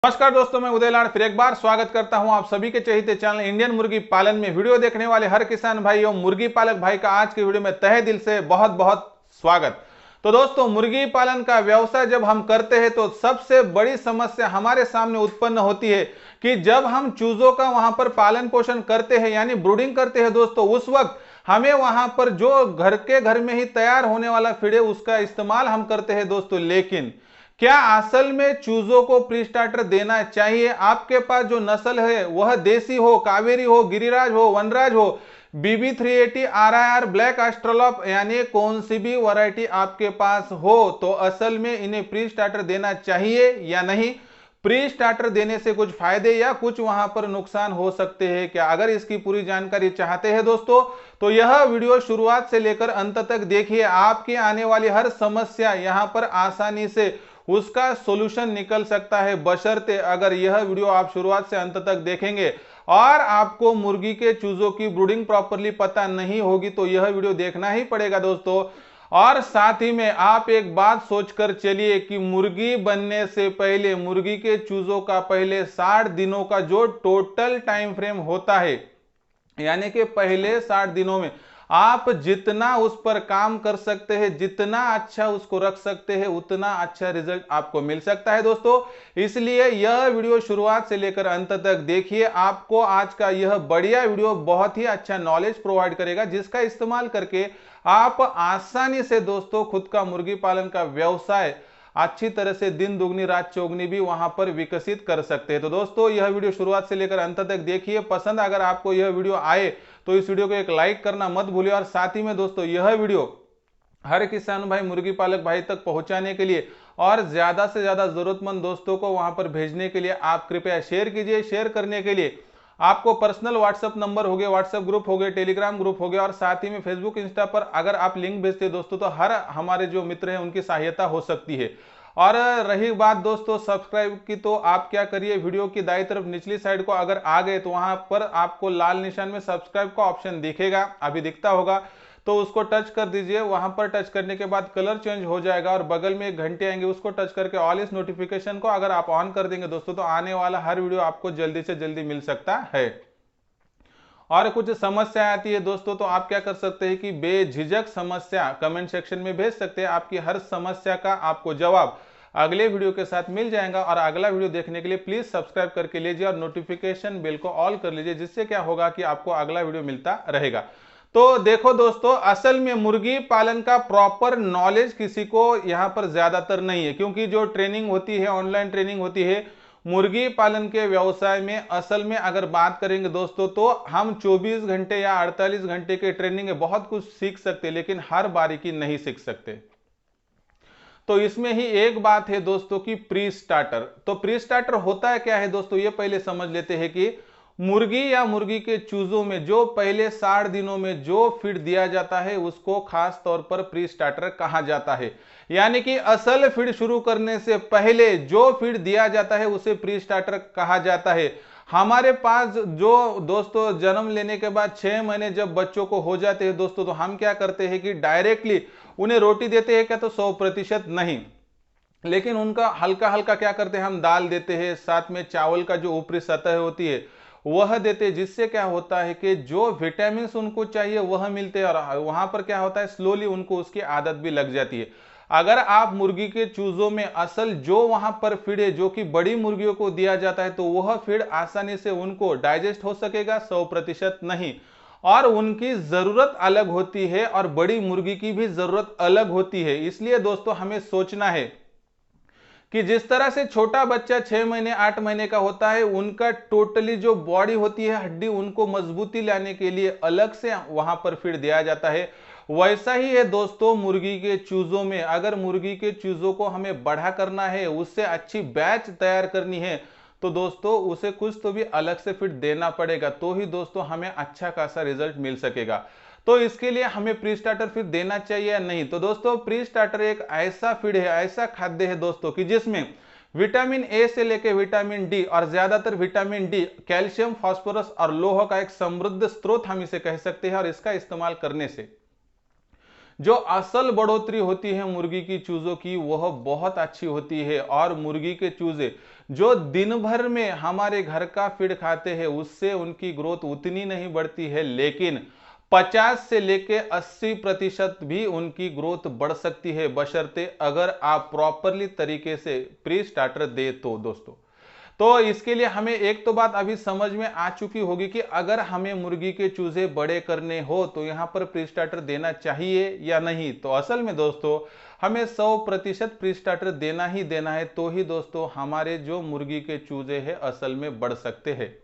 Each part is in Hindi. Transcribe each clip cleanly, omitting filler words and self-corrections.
नमस्कार दोस्तों, मैं उदय लाड फिर एक बार स्वागत करता हूं आप सभी के चहेते चैनल इंडियन मुर्गी पालन में। वीडियो देखने वाले हर किसान भाई और मुर्गी पालक भाई का आज के वीडियो में तहे दिल से बहुत बहुत स्वागत। तो दोस्तों, मुर्गी पालन का व्यवसाय जब हम करते हैं तो सबसे बड़ी समस्या हमारे सामने उत्पन्न होती है कि जब हम चूजों का वहां पर पालन पोषण करते हैं यानी ब्रूडिंग करते हैं दोस्तों, उस वक्त हमें वहां पर जो घर में ही तैयार होने वाला फीड है उसका इस्तेमाल हम करते हैं दोस्तों। लेकिन क्या असल में चूजों को प्री स्टार्टर देना चाहिए? आपके पास जो नस्ल है वह देसी हो, कावेरी हो, गिरिराज हो, वनराज हो, BB380, RIR, ब्लैक एस्ट्रोलॉप यानी कौन सी भी वैरायटी आपके पास हो तो असल में इन्हें प्री स्टार्टर देना चाहिए या नहीं? प्री स्टार्टर देने से कुछ फायदे या कुछ वहां पर नुकसान हो सकते हैं क्या? अगर इसकी पूरी जानकारी चाहते हैं दोस्तों तो यह वीडियो शुरुआत से लेकर अंत तक देखिए। आपकी आने वाली हर समस्या यहां पर आसानी से उसका सॉल्यूशन निकल सकता है, बशर्ते अगर यह वीडियो आप शुरुआत से अंत तक देखेंगे। और आपको मुर्गी के चूजों की ब्रूडिंग प्रॉपरली पता नहीं होगी तो यह वीडियो देखना ही पड़ेगा दोस्तों। और साथ ही में आप एक बात सोचकर चलिए कि मुर्गी बनने से पहले मुर्गी के चूजों का पहले 60 दिनों का जो टोटल टाइम फ्रेम होता है, यानी कि पहले 60 दिनों में आप जितना उस पर काम कर सकते हैं, जितना अच्छा उसको रख सकते हैं, उतना अच्छा रिजल्ट आपको मिल सकता है दोस्तों। इसलिए यह वीडियो शुरुआत से लेकर अंत तक देखिए। आपको आज का यह बढ़िया वीडियो बहुत ही अच्छा नॉलेज प्रोवाइड करेगा, जिसका इस्तेमाल करके आप आसानी से दोस्तों खुद का मुर्गी पालन का व्यवसाय अच्छी तरह से दिन दुगनी रात चौगनी भी वहां पर विकसित कर सकते हैं। तो दोस्तों, यह वीडियो शुरुआत से लेकर अंत तक देखिए। पसंद अगर आपको यह वीडियो आए तो इस वीडियो को एक लाइक करना मत भूलिए। और साथ ही में दोस्तों, यह वीडियो हर किसान भाई मुर्गी पालक भाई तक पहुंचाने के लिए और ज्यादा से ज्यादा जरूरतमंद दोस्तों को वहां पर भेजने के लिए आप कृपया शेयर कीजिए। शेयर करने के लिए आपको पर्सनल व्हाट्सएप नंबर हो गए, व्हाट्सएप ग्रुप हो गए, टेलीग्राम ग्रुप हो गया और साथ ही में फेसबुक इंस्टा पर अगर आप लिंक भेजते हैं दोस्तों तो हर हमारे जो मित्र हैं उनकी सहायता हो सकती है। और रही बात दोस्तों सब्सक्राइब की, तो आप क्या करिए, वीडियो की दाईं तरफ निचली साइड को अगर आ गए तो वहां पर आपको लाल निशान में सब्सक्राइब का ऑप्शन दिखेगा, अभी दिखता होगा, तो उसको टच कर दीजिए। वहां पर टच करने के बाद कलर चेंज हो जाएगा और बगल में एक घंटे आएंगे, उसको टच करके ऑल इस नोटिफिकेशन को अगर आप ऑन कर देंगे दोस्तों तो आने वाला हर वीडियो आपको जल्दी से जल्दी मिल सकता है। और कुछ समस्या आती है दोस्तों तो आप क्या कर सकते हैं कि बेझिझक समस्या कमेंट सेक्शन में भेज सकते हैं। आपकी हर समस्या का आपको जवाब अगले वीडियो के साथ मिल जाएगा। और अगला वीडियो देखने के लिए प्लीज सब्सक्राइब करके लीजिए और नोटिफिकेशन बेल को ऑल कर लीजिए, जिससे क्या होगा कि आपको अगला वीडियो मिलता रहेगा। तो देखो दोस्तों, असल में मुर्गी पालन का प्रॉपर नॉलेज किसी को यहाँ पर ज्यादातर नहीं है, क्योंकि जो ट्रेनिंग होती है, ऑनलाइन ट्रेनिंग होती है मुर्गी पालन के व्यवसाय में, असल में अगर बात करेंगे दोस्तों तो हम 24 घंटे या 48 घंटे के ट्रेनिंग में बहुत कुछ सीख सकते, लेकिन हर बारीकी नहीं सीख सकते। तो इसमें ही एक बात है दोस्तों कि प्री स्टार्टर। तो प्री स्टार्टर होता है क्या है दोस्तों, ये पहले समझ लेते हैं कि मुर्गी या मुर्गी के चूजों में जो पहले 60 दिनों में जो फीड दिया जाता है उसको खास तौर पर प्री स्टार्टर कहा जाता है। यानी कि असल फीड शुरू करने से पहले जो फीड दिया जाता है उसे प्री स्टार्टर कहा जाता है। हमारे पास जो दोस्तों जन्म लेने के बाद 6 महीने जब बच्चों को हो जाते हैं दोस्तों, तो हम क्या करते हैं कि डायरेक्टली उन्हें रोटी देते हैं क्या? तो 100% नहीं, लेकिन उनका हल्का हल्का क्या करते हैं, हम दाल देते हैं, साथ में चावल का जो ऊपरी सतह होती है वह देते हैं, जिससे क्या होता है कि जो विटामिन उनको चाहिए वह मिलते हैं और वहां पर क्या होता है स्लोली उनको उसकी आदत भी लग जाती है। अगर आप मुर्गी के चूजों में असल जो वहां पर फीड है जो कि बड़ी मुर्गियों को दिया जाता है तो वह फीड आसानी से उनको डाइजेस्ट हो सकेगा? 100% नहीं। और उनकी जरूरत अलग होती है और बड़ी मुर्गी की भी जरूरत अलग होती है। इसलिए दोस्तों हमें सोचना है कि जिस तरह से छोटा बच्चा 6 महीने 8 महीने का होता है, उनका टोटली जो बॉडी होती है हड्डी, उनको मजबूती लाने के लिए अलग से वहां पर फीड दिया जाता है। वैसा ही है दोस्तों मुर्गी के चूजों में। अगर मुर्गी के चूजों को हमें बड़ा करना है, उससे अच्छी बैच तैयार करनी है, तो दोस्तों उसे कुछ तो भी अलग से फीड देना पड़ेगा, तो ही दोस्तों हमें अच्छा खासा रिजल्ट मिल सकेगा। तो इसके लिए हमें प्री स्टार्टर फीड देना चाहिए या नहीं? तो दोस्तों प्री स्टार्टर एक ऐसा फीड है, ऐसा खाद्य है दोस्तों कि जिसमें विटामिन ए से लेकर विटामिन डी और ज्यादातर विटामिन डी, कैल्शियम, फास्फोरस और लोह का एक समृद्ध स्रोत हम इसे कह सकते हैं। और इसका इस्तेमाल करने से जो असल बढ़ोतरी होती है मुर्गी की चूजों की वह बहुत अच्छी होती है। और मुर्गी के चूजे जो दिन भर में हमारे घर का फीड खाते हैं उससे उनकी ग्रोथ उतनी नहीं बढ़ती है, लेकिन 50 से लेके 80% भी उनकी ग्रोथ बढ़ सकती है, बशर्ते अगर आप प्रॉपरली तरीके से प्री स्टार्टर दे तो दोस्तों। तो इसके लिए हमें एक तो बात अभी समझ में आ चुकी होगी कि अगर हमें मुर्गी के चूजे बड़े करने हो तो यहां पर प्री स्टार्टर देना चाहिए या नहीं। तो असल में दोस्तों हमें 100% प्री स्टार्टर देना ही देना है, तो ही दोस्तों हमारे जो मुर्गी के चूजे हैं असल में बढ़ सकते हैं।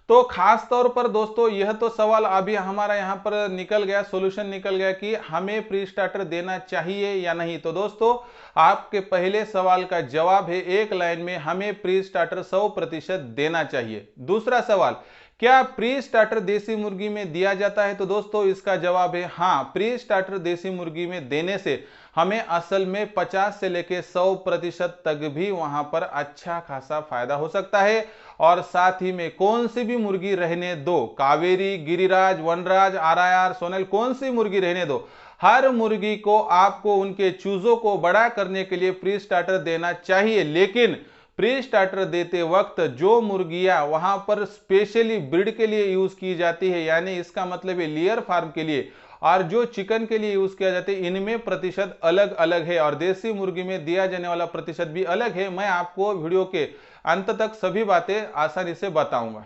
तो खास तौर पर दोस्तों यह तो सवाल अभी हमारा यहां पर निकल गया, सॉल्यूशन निकल गया कि हमें प्री स्टार्टर देना चाहिए या नहीं। तो दोस्तों आपके पहले सवाल का जवाब है एक लाइन में, हमें प्री स्टार्टर 100% देना चाहिए। दूसरा सवाल, क्या प्री स्टार्टर देसी मुर्गी में दिया जाता है? तो दोस्तों इसका जवाब है हाँ, प्री स्टार्टर देसी मुर्गी में देने से हमें असल में 50 से लेके 100% तक भी वहां पर अच्छा खासा फायदा हो सकता है। और साथ ही में कौन सी भी मुर्गी रहने दो, कावेरी, गिरिराज, वनराज, आरआर, सोनल, कौन सी मुर्गी रहने दो, हर मुर्गी को आपको उनके चूजों को बड़ा करने के लिए प्री स्टार्टर देना चाहिए। लेकिन प्री स्टार्टर देते वक्त जो मुर्गियां वहां पर स्पेशली ब्रीड के लिए यूज की जाती है, यानी इसका मतलब है लेयर फार्म के लिए, और जो चिकन के लिए यूज किया जाता है, इनमें प्रतिशत अलग अलग है और देसी मुर्गी में दिया जाने वाला प्रतिशत भी अलग है। मैं आपको वीडियो के अंत तक सभी बातें आसानी से बताऊंगा।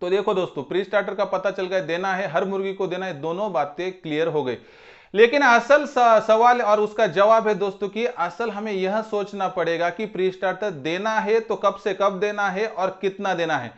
तो देखो दोस्तों, प्री स्टार्टर का पता चल गया, देना है, हर मुर्गी को देना है, दोनों बातें क्लियर हो गई। लेकिन असल सवाल और उसका जवाब है दोस्तों कि असल हमें यह सोचना पड़ेगा कि प्री स्टार्टर देना है तो कब से कब देना है और कितना देना है।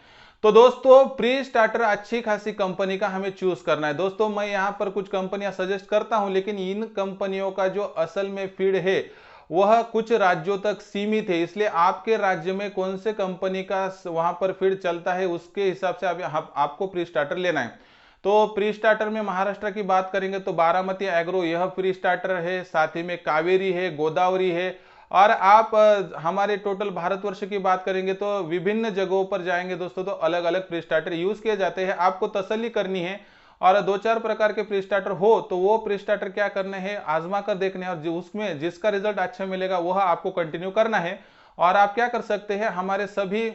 तो दोस्तों प्री स्टार्टर अच्छी खासी कंपनी का हमें चूज करना है। दोस्तों मैं यहां पर कुछ कंपनियां सजेस्ट करता हूं, लेकिन इन कंपनियों का जो असल में फीड है वह कुछ राज्यों तक सीमित है, इसलिए आपके राज्य में कौन से कंपनी का वहां पर फीड चलता है उसके हिसाब से आपको प्री स्टार्टर लेना है। तो प्री स्टार्टर में महाराष्ट्र की बात करेंगे तो बारामती एग्रो यह प्री स्टार्टर है, साथ ही में कावेरी है, गोदावरी है। और आप हमारे टोटल भारतवर्ष की बात करेंगे तो विभिन्न जगहों पर जाएंगे दोस्तों तो अलग अलग प्री स्टार्टर यूज किए जाते हैं। आपको तसल्ली करनी है और 2-4 प्रकार के प्री स्टार्टर हो तो वो प्री स्टार्टर क्या करने हैं, आजमा कर देखने हैं, और उसमें जिसका रिजल्ट अच्छा मिलेगा वह आपको कंटिन्यू करना है। और आप क्या कर सकते हैं, हमारे सभी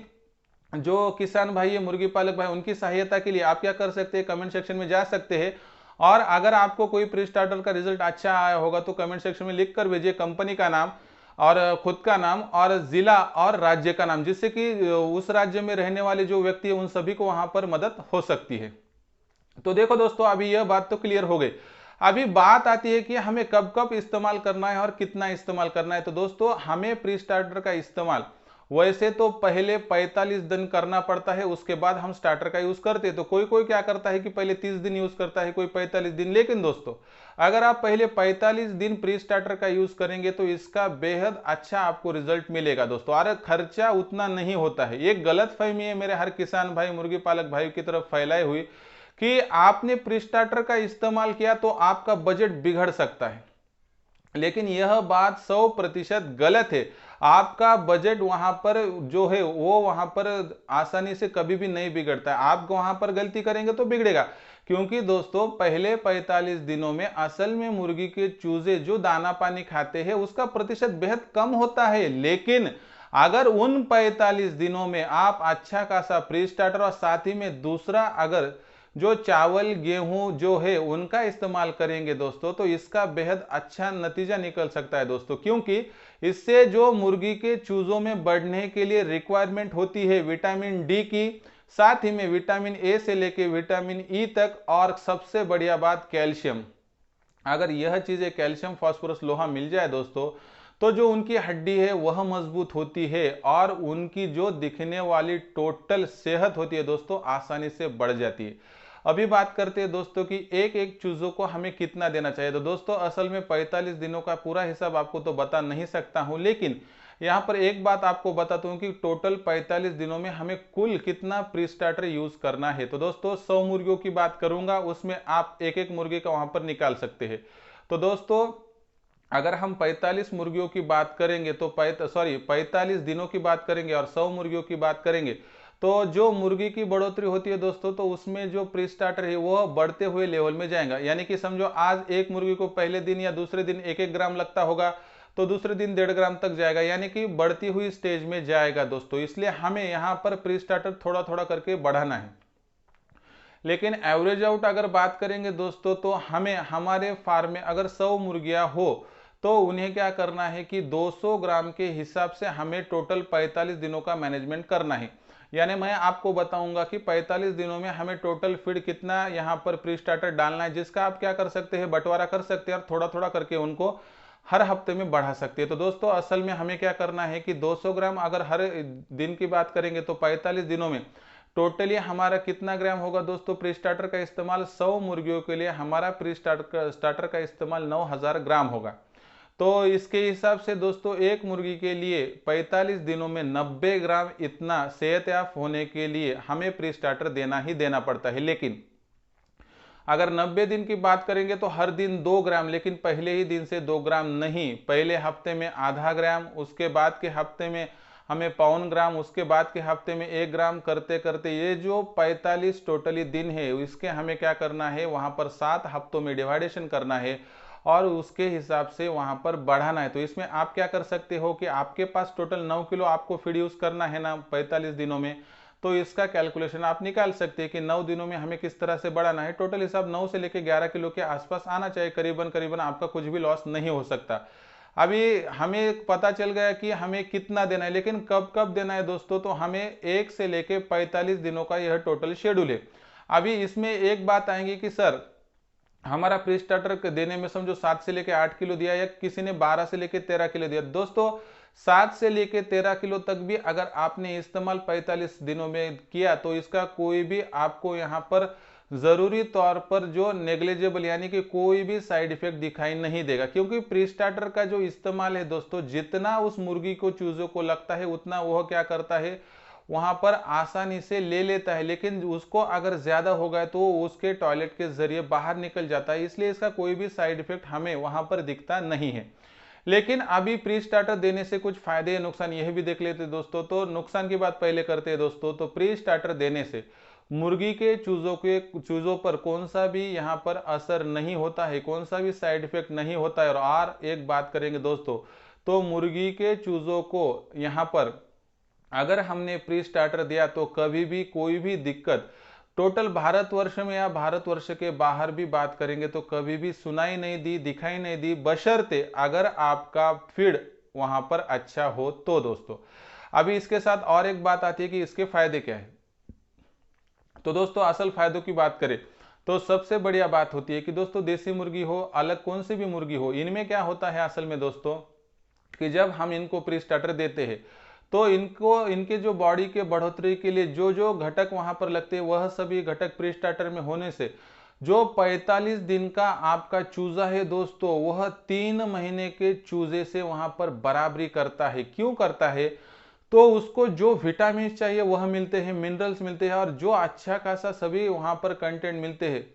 जो किसान भाई है, मुर्गी पालक भाई, उनकी सहायता के लिए आप क्या कर सकते हैं, कमेंट सेक्शन में जा सकते हैं। और अगर आपको कोई प्री स्टार्टर का रिजल्ट अच्छा आया होगा तो कमेंट सेक्शन में लिख कर भेजिए कंपनी का नाम और खुद का नाम और जिला और राज्य का नाम, जिससे कि उस राज्य में रहने वाले जो व्यक्ति है उन सभी को वहां पर मदद हो सकती है। तो देखो दोस्तों अभी यह बात तो क्लियर हो गई। अभी बात आती है कि हमें कब कब इस्तेमाल करना है और कितना इस्तेमाल करना है। तो दोस्तों हमें प्री स्टार्टर का इस्तेमाल वैसे तो पहले 45 दिन करना पड़ता है, उसके बाद हम स्टार्टर का यूज करते हैं। तो कोई कोई क्या करता है कि पहले 30 दिन यूज करता है, कोई 45 दिन। लेकिन दोस्तों अगर आप पहले 45 दिन प्री स्टार्टर का यूज करेंगे तो इसका बेहद अच्छा आपको रिजल्ट मिलेगा दोस्तों, और खर्चा उतना नहीं होता है। ये गलत फहमी है मेरे हर किसान भाई, मुर्गी पालक भाई की तरफ फैलाए हुई कि आपने प्री स्टार्टर का इस्तेमाल किया तो आपका बजट बिगड़ सकता है। लेकिन यह बात 100% गलत है। आपका बजट वहां पर जो है वो वहां पर आसानी से कभी भी नहीं बिगड़ता है। आप वहां पर गलती करेंगे तो बिगड़ेगा, क्योंकि दोस्तों पहले 45 दिनों में असल में मुर्गी के चूजे जो दाना पानी खाते हैं उसका प्रतिशत बेहद कम होता है। लेकिन अगर उन 45 दिनों में आप अच्छा खासा प्री स्टार्टर और साथ ही में दूसरा अगर जो चावल गेहूं जो है उनका इस्तेमाल करेंगे दोस्तों तो इसका बेहद अच्छा नतीजा निकल सकता है दोस्तों, क्योंकि इससे जो मुर्गी के चूजों में बढ़ने के लिए रिक्वायरमेंट होती है विटामिन डी की, साथ ही में विटामिन ए से लेके विटामिन ई तक, और सबसे बढ़िया बात कैल्शियम। अगर यह चीजें कैल्शियम, फास्फोरस, लोहा मिल जाए दोस्तों तो जो उनकी हड्डी है वह मजबूत होती है और उनकी जो दिखने वाली टोटल सेहत होती है दोस्तों आसानी से बढ़ जाती है। अभी बात करते हैं दोस्तों कि एक एक चूजों को हमें कितना देना चाहिए। तो दोस्तों असल में 45 दिनों का पूरा हिसाब आपको तो बता नहीं सकता हूं, लेकिन यहां पर एक बात आपको बताता हूं कि टोटल 45 दिनों में हमें कुल कितना प्री स्टार्टर यूज करना है। तो दोस्तों 100 मुर्गियों की बात करूंगा, उसमें आप एक एक मुर्गी का वहां पर निकाल सकते हैं। तो दोस्तों अगर हम 45 मुर्गियों की बात करेंगे तो 45 दिनों की बात करेंगे और 100 मुर्गियों की बात करेंगे तो जो मुर्गी की बढ़ोतरी होती है दोस्तों, तो उसमें जो प्री स्टार्टर है वो बढ़ते हुए लेवल में जाएगा। यानी कि समझो आज एक मुर्गी को पहले दिन या दूसरे दिन 1-1 ग्राम लगता होगा, तो दूसरे दिन 1.5 ग्राम तक जाएगा, यानी कि बढ़ती हुई स्टेज में जाएगा दोस्तों। इसलिए हमें यहाँ पर प्री स्टार्टर थोड़ा थोड़ा करके बढ़ाना है। लेकिन एवरेज आउट अगर बात करेंगे दोस्तों, तो हमें हमारे फार्म में अगर 100 मुर्गियां हो तो उन्हें क्या करना है कि 200 ग्राम के हिसाब से हमें टोटल 45 दिनों का मैनेजमेंट करना है। यानी मैं आपको बताऊंगा कि 45 दिनों में हमें टोटल फीड कितना यहाँ पर प्री स्टार्टर डालना है, जिसका आप क्या कर सकते हैं, बंटवारा कर सकते हैं और थोड़ा थोड़ा करके उनको हर हफ्ते में बढ़ा सकते हैं। तो दोस्तों असल में हमें क्या करना है कि 200 ग्राम अगर हर दिन की बात करेंगे तो 45 दिनों में टोटली हमारा कितना ग्राम होगा दोस्तों प्री स्टार्टर का इस्तेमाल। 100 मुर्गियों के लिए हमारा प्री स्टार्टर का इस्तेमाल 9000 ग्राम होगा। तो इसके हिसाब से दोस्तों एक मुर्गी के लिए 45 दिनों में 90 ग्राम इतना सेहतयाब होने के लिए हमें प्री स्टार्टर देना ही देना पड़ता है। लेकिन अगर 90 दिन की बात करेंगे तो हर दिन 2 ग्राम, लेकिन पहले ही दिन से 2 ग्राम नहीं, पहले हफ्ते में आधा ग्राम, उसके बाद के हफ्ते में हमें 1.25 ग्राम, उसके बाद के हफ्ते में 1 ग्राम करते करते ये जो 45 टोटली दिन है इसके हमें क्या करना है, वहां पर 7 हफ्तों में डिवाइडेशन करना है और उसके हिसाब से वहां पर बढ़ाना है। तो इसमें आप क्या कर सकते हो कि आपके पास टोटल 9 किलो आपको फीड यूज करना है ना 45 दिनों में, तो इसका कैलकुलेशन आप निकाल सकते हैं कि 9 दिनों में हमें किस तरह से बढ़ाना है। टोटल हिसाब 9 से लेकर 11 किलो के आसपास आना चाहिए, करीबन करीबन आपका कुछ भी लॉस नहीं हो सकता। अभी हमें पता चल गया कि हमें कितना देना है, लेकिन कब कब देना है दोस्तों, तो हमें 1 से लेकर 45 दिनों का यह टोटल शेड्यूल है। अभी इसमें एक बात आएंगी कि सर हमारा प्री स्टार्टर देने में समझो 7 से लेकर 8 किलो दिया या किसी ने 12 से लेकर 13 किलो दिया। दोस्तों 7 से लेकर 13 किलो तक भी अगर आपने इस्तेमाल 45 दिनों में किया तो इसका कोई भी आपको यहाँ पर जरूरी तौर पर जो नेग्लिजिबल यानी कि कोई भी साइड इफेक्ट दिखाई नहीं देगा, क्योंकि प्री स्टार्टर का जो इस्तेमाल है दोस्तों, जितना उस मुर्गी को चूजों को लगता है उतना वह क्या करता है वहां पर आसानी से ले लेता है, लेकिन उसको अगर ज्यादा हो गया तो उसके टॉयलेट के जरिए बाहर निकल जाता है। इसलिए इसका कोई भी साइड इफेक्ट हमें वहां पर दिखता नहीं है। लेकिन अभी प्री स्टार्टर देने से कुछ फायदे या नुकसान यह भी देख लेते दोस्तों। तो नुकसान की बात पहले करते हैं दोस्तों। तो प्री स्टार्टर देने से मुर्गी के चूजों पर कौन सा भी यहाँ पर असर नहीं होता है, कौन सा भी साइड इफेक्ट नहीं होता है। और एक बात करेंगे दोस्तों, तो मुर्गी के चूजों को यहाँ पर अगर हमने प्री स्टार्टर दिया तो कभी भी कोई भी दिक्कत टोटल भारतवर्ष में या भारतवर्ष के बाहर भी बात करेंगे तो कभी भी सुनाई नहीं दी, दिखाई नहीं दी, बशर्ते अगर आपका फीड वहां पर अच्छा हो तो दोस्तों। अभी इसके साथ और एक बात आती है कि इसके फायदे क्या है। तो दोस्तों असल फायदों की बात करें तो सबसे बढ़िया बात होती है कि दोस्तों देसी मुर्गी हो अलग कौन सी भी मुर्गी हो, इनमें क्या होता है असल में दोस्तों कि जब हम इनको प्री स्टार्टर देते हैं तो इनको इनके जो बॉडी के बढ़ोतरी के लिए जो जो घटक वहां पर लगते हैं वह सभी घटक प्री स्टार्टर में होने से जो 45 दिन का आपका चूजा है दोस्तों वह 3 महीने के चूजे से वहां पर बराबरी करता है। क्यों करता है, तो उसको जो विटामिन चाहिए वह मिलते हैं, मिनरल्स मिलते हैं और जो अच्छा खासा सभी वहां पर कंटेंट मिलते हैं।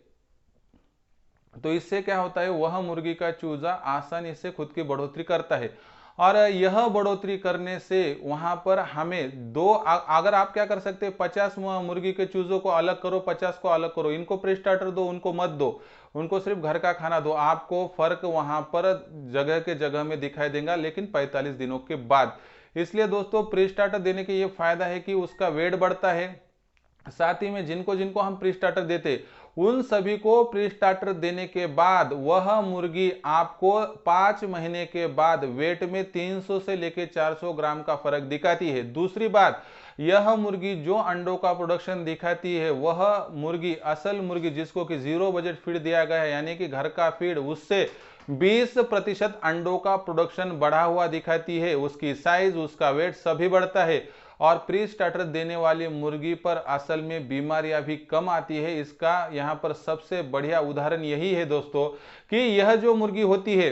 तो इससे क्या होता है, वह मुर्गी का चूजा आसानी से खुद की बढ़ोतरी करता है और यह बढ़ोतरी करने से वहां पर हमें अगर आप क्या कर सकते हैं 50 मुर्गी के चूजों को अलग करो, 50 को अलग करो, इनको प्री स्टार्टर दो, उनको मत दो, उनको सिर्फ घर का खाना दो, आपको फर्क वहां पर जगह के जगह में दिखाई देगा, लेकिन 45 दिनों के बाद। इसलिए दोस्तों प्री स्टार्टर देने के ये फायदा है कि उसका वेट बढ़ता है। साथ ही में जिनको जिनको हम प्री स्टार्टर देते उन सभी को प्री स्टार्टर देने के बाद वह मुर्गी आपको 5 महीने के बाद वेट में 300 से लेकर 400 ग्राम का फर्क दिखाती है। दूसरी बात, यह मुर्गी जो अंडों का प्रोडक्शन दिखाती है वह मुर्गी असल मुर्गी जिसको कि 0 बजट फीड दिया गया है यानी कि घर का फीड, उससे 20% अंडों का प्रोडक्शन बढ़ा हुआ दिखाती है। उसकी साइज, उसका वेट सभी बढ़ता है और प्री स्टार्टर देने वाली मुर्गी पर असल में बीमारियां भी कम आती है। इसका यहाँ पर सबसे बढ़िया उदाहरण यही है दोस्तों कि यह जो मुर्गी होती है,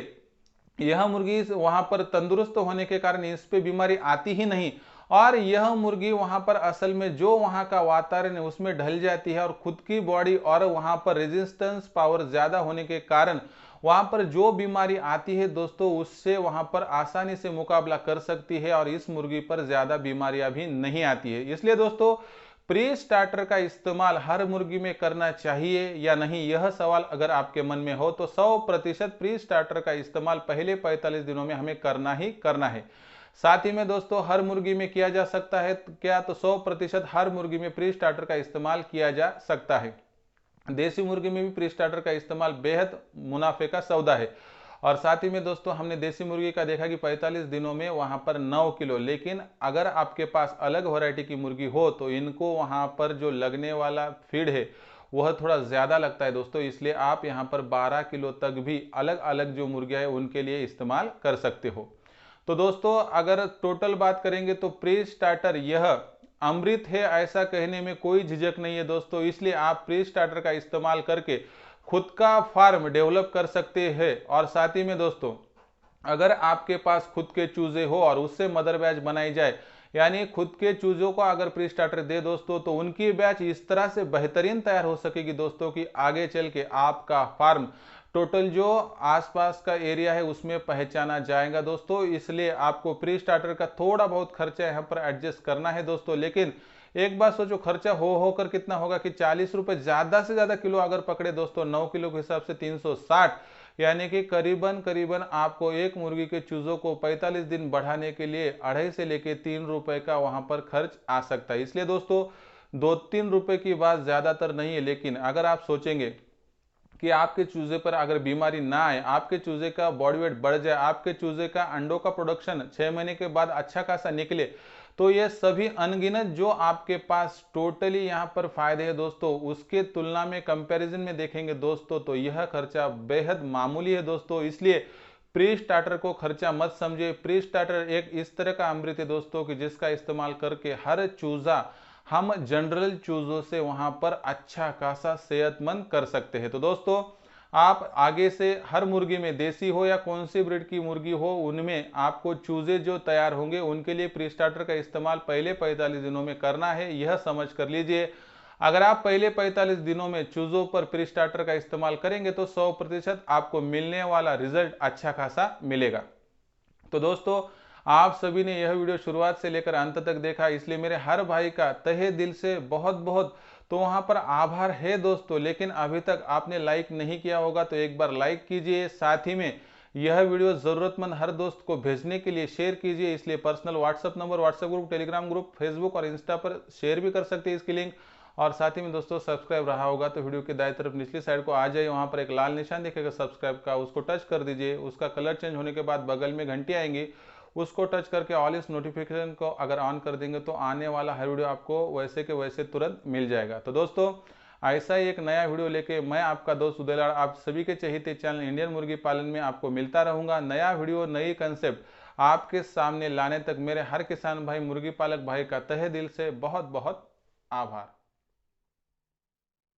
यह मुर्गी वहां पर तंदुरुस्त होने के कारण इस पे बीमारी आती ही नहीं और यह मुर्गी वहां पर असल में जो वहां का वातावरण है उसमें ढल जाती है और खुद की बॉडी और वहां पर रेजिस्टेंस पावर ज्यादा होने के कारण वहां पर जो बीमारी आती है दोस्तों उससे वहां पर आसानी से मुकाबला कर सकती है और इस मुर्गी पर ज्यादा बीमारियां भी नहीं आती है। इसलिए दोस्तों प्री स्टार्टर का इस्तेमाल हर मुर्गी में करना चाहिए या नहीं, यह सवाल अगर आपके मन में हो तो 100% प्री स्टार्टर का इस्तेमाल पहले 45 दिनों में हमें करना ही करना है। साथ ही में दोस्तों हर मुर्गी में किया जा सकता है क्या, तो 100% हर मुर्गी में प्री स्टार्टर का इस्तेमाल किया जा सकता है। देसी मुर्गी में भी प्री स्टार्टर का इस्तेमाल बेहद मुनाफे का सौदा है। और साथ ही में दोस्तों हमने देसी मुर्गी का देखा कि 45 दिनों में वहां पर 9 किलो, लेकिन अगर आपके पास अलग वैरायटी की मुर्गी हो तो इनको वहां पर जो लगने वाला फीड है वह थोड़ा ज्यादा लगता है दोस्तों, इसलिए आप यहां पर 12 किलो तक भी अलग अलग जो मुर्गियां है उनके लिए इस्तेमाल कर सकते हो। तो दोस्तों अगर टोटल बात करेंगे तो प्री स्टार्टर यह अमृत है, ऐसा कहने में कोई झिझक नहीं है दोस्तों। इसलिए आप प्री स्टार्टर का इस्तेमाल करके खुद का फार्म डेवलप कर सकते हैं। और साथ ही में दोस्तों अगर आपके पास खुद के चूजे हो और उससे मदर बैच बनाई जाए, यानी खुद के चूजों को अगर प्री स्टार्टर दे दोस्तों तो उनकी बैच इस तरह से बेहतरीन तैयार हो सकेगी दोस्तों कि आगे चल के आपका फार्म टोटल जो आसपास का एरिया है उसमें पहचाना जाएगा दोस्तों। इसलिए आपको प्री स्टार्टर का थोड़ा बहुत खर्चा यहाँ पर एडजस्ट करना है दोस्तों। लेकिन एक बात सोचो, खर्चा हो होकर कितना होगा कि 40 रुपए ज्यादा से ज्यादा किलो अगर पकड़े दोस्तों 9 किलो के हिसाब से 360, यानी कि करीबन करीबन आपको एक मुर्गी के चूजों को 45 दिन बढ़ाने के लिए 2.5 से लेके 3 रुपए का वहां पर खर्च आ सकता है। इसलिए दोस्तों 2-3 रुपए की बात ज्यादातर नहीं है, लेकिन अगर आप सोचेंगे कि आपके चूजे पर अगर बीमारी ना आए, आपके चूजे का बॉडी वेट बढ़ जाए, आपके चूजे का अंडों का प्रोडक्शन 6 महीने के बाद अच्छा खासा निकले, तो ये सभी अनगिनत जो आपके पास टोटली यहाँ पर फायदे हैं दोस्तों, उसके तुलना में कंपैरिजन में देखेंगे दोस्तों तो यह खर्चा बेहद मामूली है दोस्तों। इसलिए प्री स्टार्टर को खर्चा मत समझे। प्री स्टार्टर एक इस तरह का अमृत है दोस्तों कि जिसका इस्तेमाल करके हर चूजा हम जनरल चूजों से वहां पर अच्छा खासा सेहतमंद कर सकते हैं। तो दोस्तों आप आगे से हर मुर्गी में, देसी हो या कौन सी ब्रीड की मुर्गी हो, उनमें आपको चूजे जो तैयार होंगे उनके लिए प्री स्टार्टर का इस्तेमाल पहले 45 दिनों में करना है, यह समझ कर लीजिए। अगर आप पहले 45 दिनों में चूजों पर प्री स्टार्टर का इस्तेमाल करेंगे तो 100% आपको मिलने वाला रिजल्ट अच्छा खासा मिलेगा। तो दोस्तों आप सभी ने यह वीडियो शुरुआत से लेकर अंत तक देखा, इसलिए मेरे हर भाई का तहे दिल से बहुत बहुत तो वहां पर आभार है दोस्तों। लेकिन अभी तक आपने लाइक नहीं किया होगा तो एक बार लाइक कीजिए, साथ ही में यह वीडियो जरूरतमंद हर दोस्त को भेजने के लिए शेयर कीजिए। इसलिए personal WhatsApp number, WhatsApp group, Telegram group, Facebook और इंस्टा पर शेयर भी कर सकते हैं इसकी लिंक। और साथ ही में दोस्तों सब्सक्राइब रहा होगा तो वीडियो के दाएं तरफ निचली साइड को आ जाइए, वहां पर एक लाल निशान दिखेगा सब्सक्राइब का, उसको टच कर दीजिए। उसका कलर चेंज होने के बाद बगल में घंटी आएंगी, उसको टच करके ऑल इस नोटिफिकेशन को अगर ऑन कर देंगे तो आने वाला हर वीडियो आपको वैसे के वैसे तुरंत मिल जाएगा। तो दोस्तों ऐसा ही एक नया वीडियो लेके मैं आपका दोस्त उदयलाल आप सभी के चहेते चैनल इंडियन मुर्गी पालन में आपको मिलता रहूंगा। नया वीडियो, नई कंसेप्ट आपके सामने लाने तक मेरे हर किसान भाई, मुर्गी पालक भाई का तहे दिल से बहुत बहुत आभार।